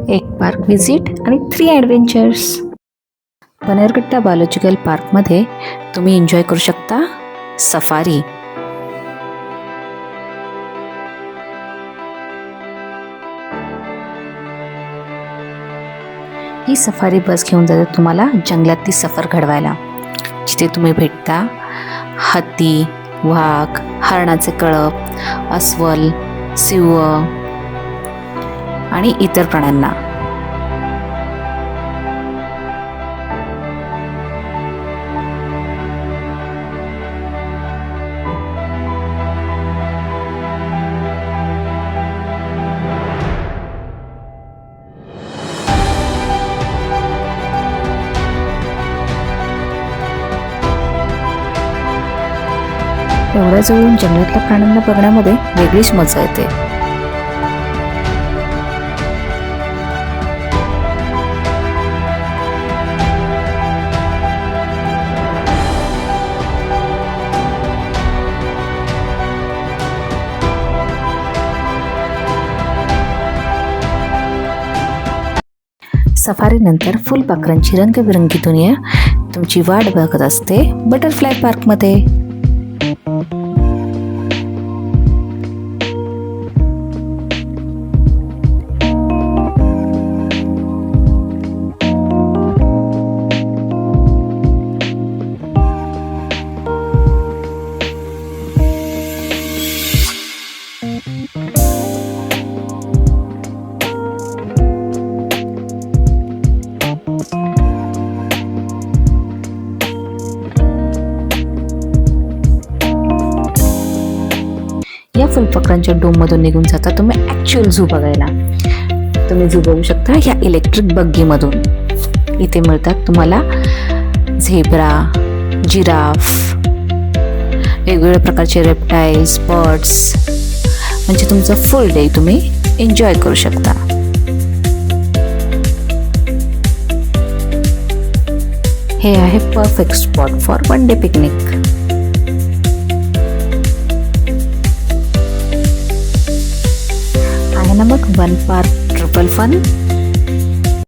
एक park visit आणि 3 adventures. Bannerghatta biological पार्कमध्ये तुम्ही एन्जॉय करू शकता सफारी. ही सफारी बस घेऊन जाते तुम्हाला जंगलातली सफर घडवायला, जिथे तुम्ही भेटता हत्ती, वाघ, हरणाचे कळप, अस्वल, सिंह आणि इतर प्राण्यांना. एवढ्या जवळून जंगलातल्या प्राण्यांना बघण्यामध्ये वेगळीच मजा येते. सफारीनंतर फुलपाखरांची रंगबिरंगी दुनिया तुमची वाट बघत असते बटरफ्लाय पार्कमध्ये. या फुलपाखरांच्या डोममधून निघून जाता तुम्ही ॲक्च्युअल झू बघायला. तुम्ही झू बघू शकता ह्या इलेक्ट्रिक बग्गीमधून. इथे मिळतात तुम्हाला झेब्रा, जिराफ, वेगवेगळ्या प्रकारचे रेप्टाइल्स, बर्ड्स. म्हणजे तुमचा फुल डे तुम्ही एन्जॉय करू शकता. हे आहे perfect spot for one day picnic. आहे ना मग वन पार्क ट्रिपल फन.